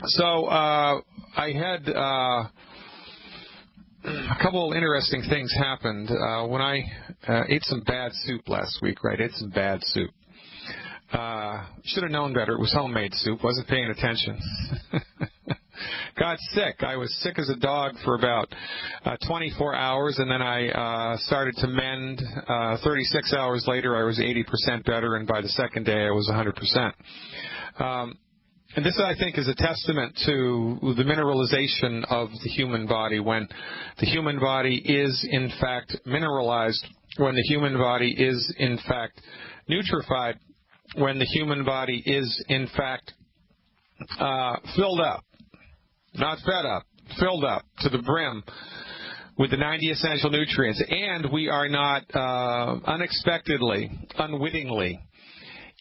So I had a couple interesting things happened when I ate some bad soup last week, right? Ate some bad soup. Should have known better. It was homemade soup. Wasn't paying attention. Got sick. I was sick as a dog for about 24 hours, and then I started to mend. 36 hours later, I was 80% better, and by the second day, I was 100%. And this, I think, is a testament to the mineralization of the human body. When the human body is, in fact, mineralized, when the human body is, in fact, nutrified, when the human body is, in fact, filled up, not fed up, filled up to the brim with the 90 essential nutrients, and we are not unexpectedly, unwittingly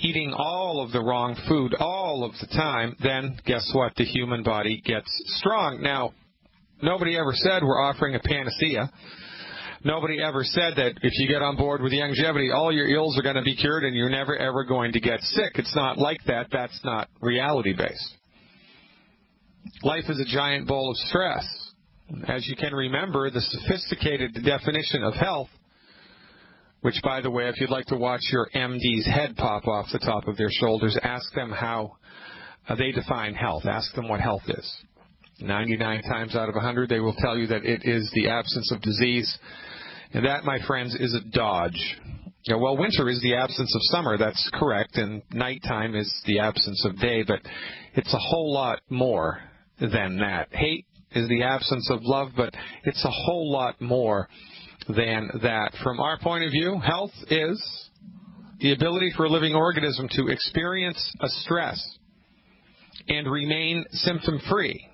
eating all of the wrong food all of the time, then guess what? The human body gets strong. Now, nobody ever said we're offering a panacea. Nobody ever said that if you get on board with longevity, all your ills are going to be cured and you're never, ever going to get sick. It's not like that. That's not reality-based. Life is a giant bowl of stress. As you can remember, the sophisticated definition of health, which, by the way, if you'd like to watch your MD's head pop off the top of their shoulders, ask them how they define health. Ask them what health is. 99 times out of 100, they will tell you that it is the absence of disease. And that, my friends, is a dodge. Well, winter is the absence of summer. That's correct. And nighttime is the absence of day. But it's a whole lot more than that. Hate is the absence of love, but it's a whole lot more than that. From our point of view, health is the ability for a living organism to experience a stress and remain symptom-free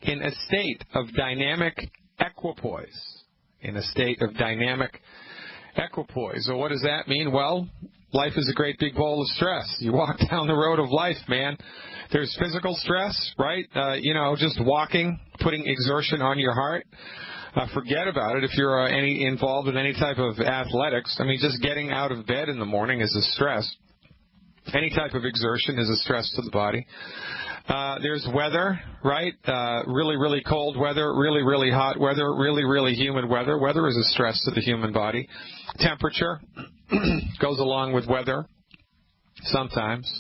in a state of dynamic equipoise. In a state of dynamic equipoise. So what does that mean? Well, life is a great big bowl of stress. You walk down the road of life, man. There's physical stress, right? Just walking, putting exertion on your heart. Forget about it if you're involved in any type of athletics. I mean, just getting out of bed in the morning is a stress. Any type of exertion is a stress to the body. There's weather, right? Really, really cold weather, really, really hot weather, really, really humid weather. Weather is a stress to the human body. Temperature goes along with weather sometimes.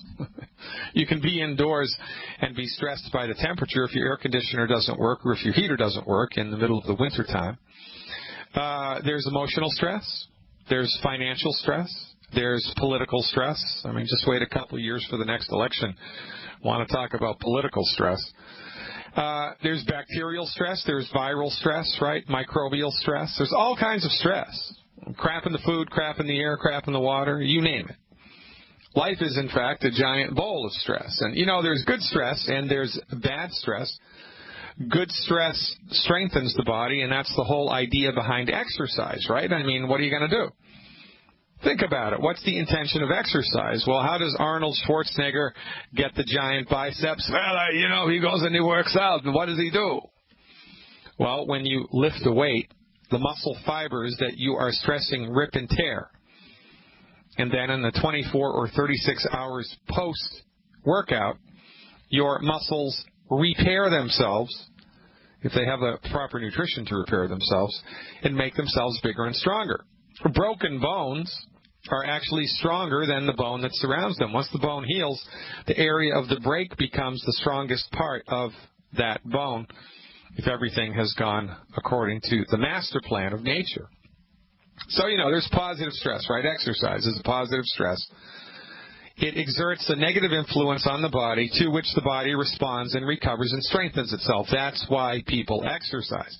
You can be indoors and be stressed by the temperature if your air conditioner doesn't work or if your heater doesn't work in the middle of the winter time. There's emotional stress. There's financial stress. There's political stress. I mean, just wait a couple of years for the next election. Want to talk about political stress. There's bacterial stress. There's viral stress, right? Microbial stress. There's all kinds of stress. Crap in the food, crap in the air, crap in the water, you name it. Life is, in fact, a giant bowl of stress. And, there's good stress and there's bad stress. Good stress strengthens the body, and that's the whole idea behind exercise, right? I mean, what are you going to do? Think about it. What's the intention of exercise? Well, how does Arnold Schwarzenegger get the giant biceps? Well, he goes and he works out. And what does he do? Well, when you lift a weight, the muscle fibers that you are stressing rip and tear. And then in the 24 or 36 hours post-workout, your muscles repair themselves, if they have the proper nutrition to repair themselves, and make themselves bigger and stronger. Broken bones are actually stronger than the bone that surrounds them. Once the bone heals, the area of the break becomes the strongest part of that bone, if everything has gone according to the master plan of nature. So, there's positive stress, right? Exercise is a positive stress. It exerts a negative influence on the body to which the body responds and recovers and strengthens itself. That's why people exercise.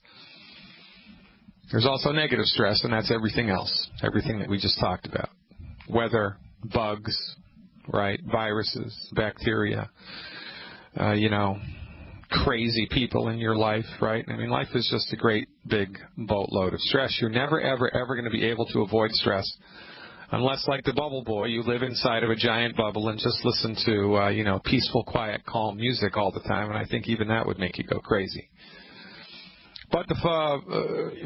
There's also negative stress, and that's everything else, everything that we just talked about. Weather, bugs, right? Viruses, bacteria, crazy people in your life, right? I mean, life is just a great big boatload of stress. You're never, ever, ever going to be able to avoid stress unless, like the bubble boy, you live inside of a giant bubble and just listen to, peaceful, quiet, calm music all the time, and I think even that would make you go crazy. But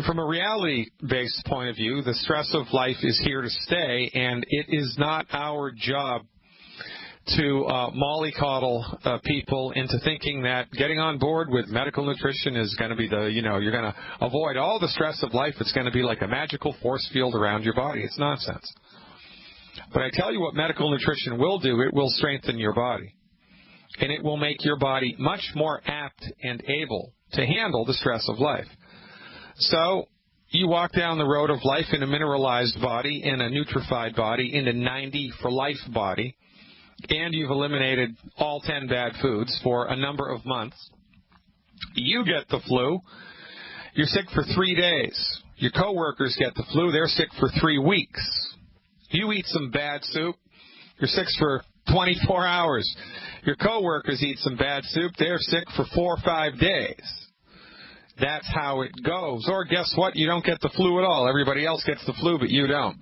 from a reality-based point of view, the stress of life is here to stay, and it is not our job to mollycoddle people into thinking that getting on board with medical nutrition is going to be you're going to avoid all the stress of life. It's going to be like a magical force field around your body. It's nonsense. But I tell you what medical nutrition will do. It will strengthen your body. And it will make your body much more apt and able to handle the stress of life. So you walk down the road of life in a mineralized body, in a nutrified body, in a 90 for life body, and you've eliminated all 10 bad foods for a number of months. You get the flu. You're sick for 3 days. Your coworkers get the flu. They're sick for 3 weeks. You eat some bad soup. You're sick for 24 hours. Your coworkers eat some bad soup. They're sick for 4 or 5 days. That's how it goes. Or guess what? You don't get the flu at all. Everybody else gets the flu, but you don't.